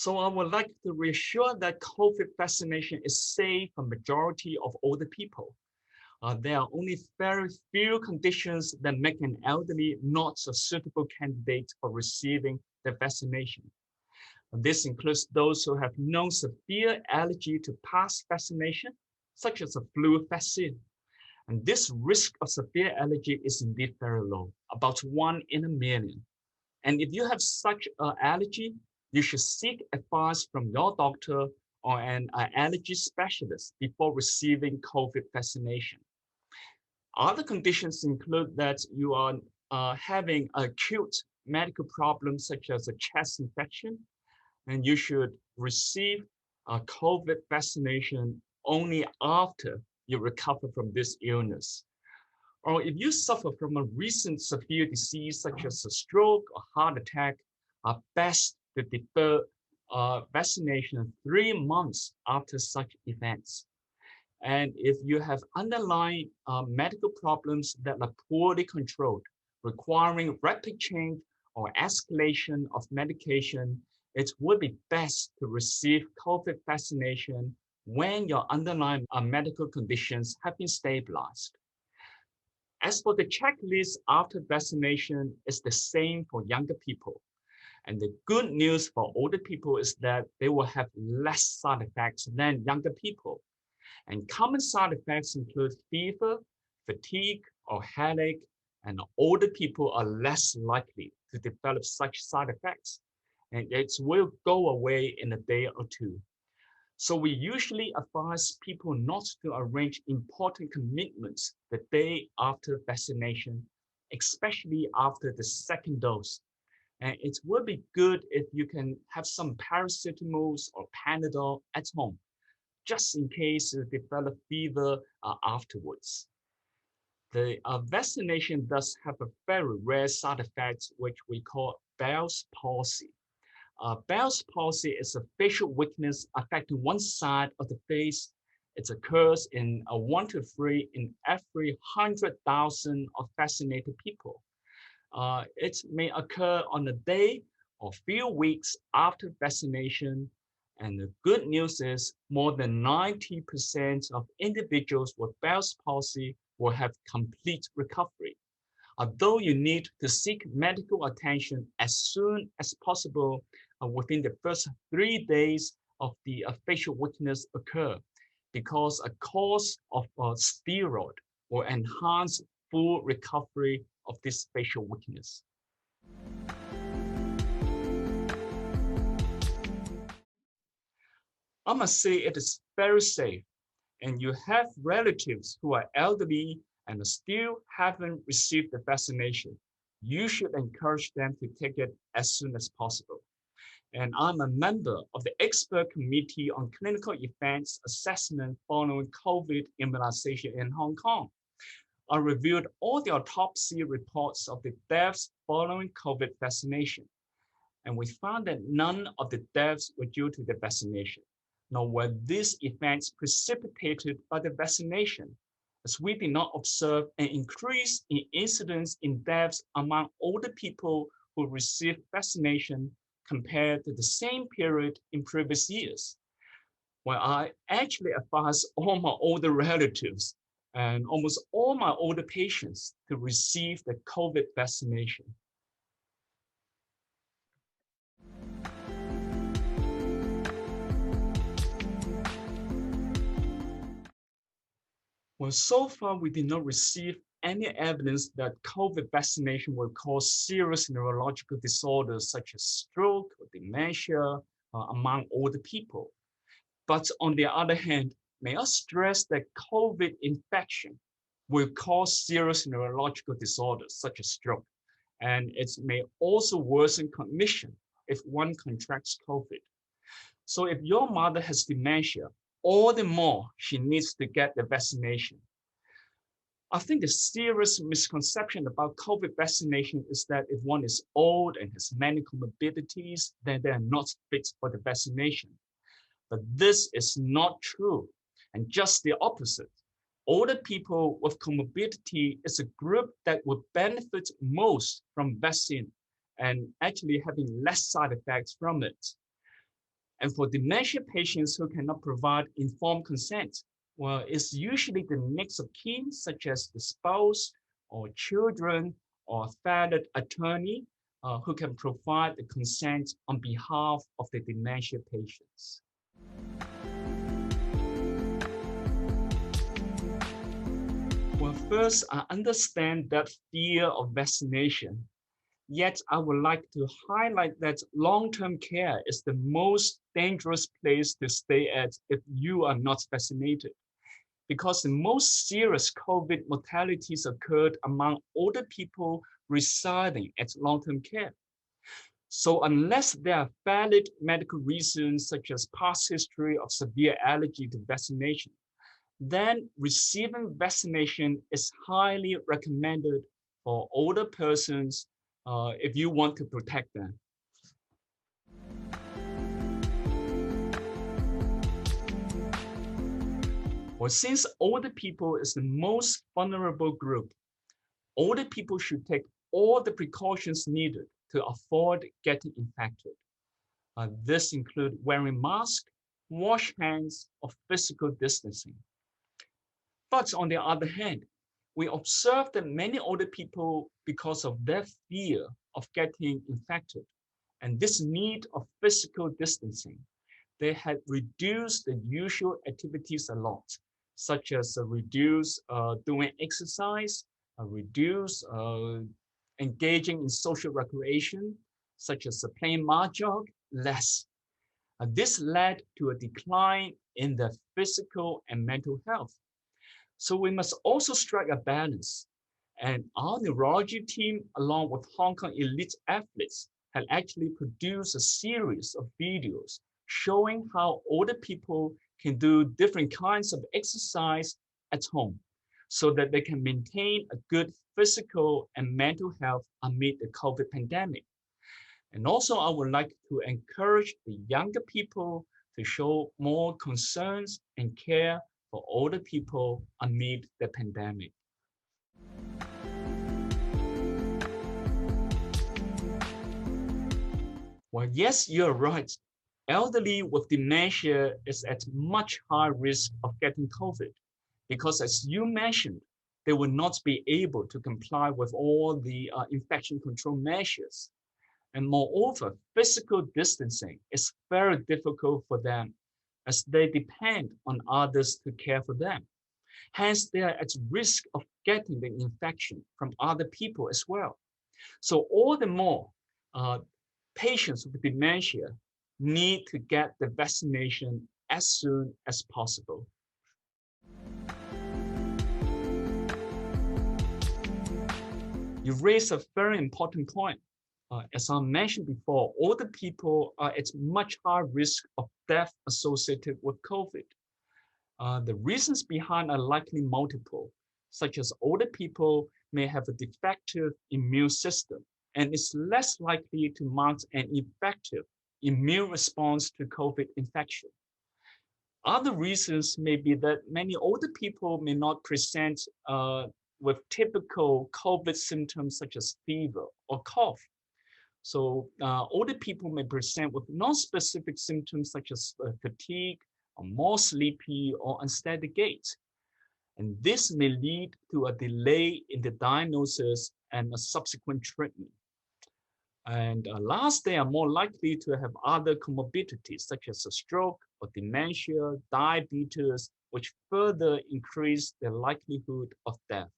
So I would like to reassure that COVID vaccination is safe for majority of older people. There are only very few conditions that make an elderly not a suitable candidate for receiving the vaccination. This includes those who have known severe allergy to past vaccination, such as a flu vaccine. And this risk of severe allergy is indeed very low, about 1 in a million. And if you have such an allergy, you should seek advice from your doctor or an allergy specialist before receiving COVID vaccination. Other conditions include that you are having acute medical problems such as a chest infection, and you should receive a COVID vaccination only after you recover from this illness. Or if you suffer from a recent severe disease such as a stroke or heart attack, best to defer vaccination 3 months after such events. And if you have underlying medical problems that are poorly controlled, requiring rapid change or escalation of medication, it would be best to receive COVID vaccination when your underlying medical conditions have been stabilized. As for the checklist after vaccination, it's the same for younger people. And the good news for older people is that they will have less side effects than younger people. And common side effects include fever, fatigue, or headache, and older people are less likely to develop such side effects. And it will go away in a day or two. So we usually advise people not to arrange important commitments the day after vaccination, especially after the second dose. And it would be good if you can have some paracetamol or Panadol at home, just in case you develop fever afterwards. The vaccination does have a very rare side effect, which we call Bell's palsy. Bell's palsy is a facial weakness affecting one side of the face. It occurs in 1 to 3 in every 100,000 of vaccinated people. It may occur on a day or few weeks after vaccination. And the good news is more than 90% of individuals with Bell's palsy will have complete recovery. Although you need to seek medical attention as soon as possible within the first 3 days of the facial weakness occur, because a course of steroid will enhance full recovery of this facial weakness. I must say it is very safe, and you have relatives who are elderly and still haven't received the vaccination. You should encourage them to take it as soon as possible. And I'm a member of the Expert Committee on Clinical Events Assessment following COVID immunization in Hong Kong. I reviewed all the autopsy reports of the deaths following COVID vaccination, and we found that none of the deaths were due to the vaccination, nor were these events precipitated by the vaccination, as we did not observe an increase in incidence in deaths among older people who received vaccination compared to the same period in previous years. Well, I actually advise all my older relatives and almost all my older patients to receive the COVID vaccination. Well, so far we did not receive any evidence that COVID vaccination will cause serious neurological disorders such as stroke or dementia among older people. But on the other hand, may I stress that COVID infection will cause serious neurological disorders such as stroke, and it may also worsen cognition if one contracts COVID. So if your mother has dementia, all the more she needs to get the vaccination. I think the serious misconception about COVID vaccination is that if one is old and has many comorbidities, then they are not fit for the vaccination. But this is not true, and just the opposite. Older people with comorbidity is a group that would benefit most from vaccine and actually having less side effects from it. And for dementia patients who cannot provide informed consent, well, it's usually the next of kin, such as the spouse or children or valid attorney who can provide the consent on behalf of the dementia patients. Well, first, I understand that fear of vaccination. Yet, I would like to highlight that long-term care is the most dangerous place to stay at if you are not vaccinated, because the most serious COVID mortalities occurred among older people residing at long-term care. So unless there are valid medical reasons, such as past history of severe allergy to vaccination, then receiving vaccination is highly recommended for older persons if you want to protect them. Well, since older people is the most vulnerable group, older people should take all the precautions needed to avoid getting infected. This includes wearing masks, wash hands, or physical distancing. But on the other hand, we observe that many older people, because of their fear of getting infected and this need of physical distancing, they had reduced the usual activities a lot, such as reduce doing exercise, reduce engaging in social recreation, such as playing mahjong, less. This led to a decline in their physical and mental health. So we must also strike a balance. And our neurology team, along with Hong Kong elite athletes, had actually produced a series of videos showing how older people can do different kinds of exercise at home so that they can maintain a good physical and mental health amid the COVID pandemic. And also, I would like to encourage the younger people to show more concerns and care for older people amid the pandemic. Well, yes, you're right. Elderly with dementia is at much higher risk of getting COVID because, as you mentioned, they will not be able to comply with all the infection control measures. And moreover, physical distancing is very difficult for them as they depend on others to care for them. Hence, they are at risk of getting the infection from other people as well. So all the more, patients with dementia need to get the vaccination as soon as possible. You raised a very important point. As I mentioned before, older people are at much higher risk of death associated with COVID. The reasons behind are likely multiple, such as older people may have a defective immune system and is less likely to mount an effective immune response to COVID infection. Other reasons may be that many older people may not present with typical COVID symptoms such as fever or cough. So older people may present with non-specific symptoms such as fatigue, or more sleepy or unsteady gait. And this may lead to a delay in the diagnosis and a subsequent treatment. And last, they are more likely to have other comorbidities such as a stroke or dementia, diabetes, which further increase the likelihood of death.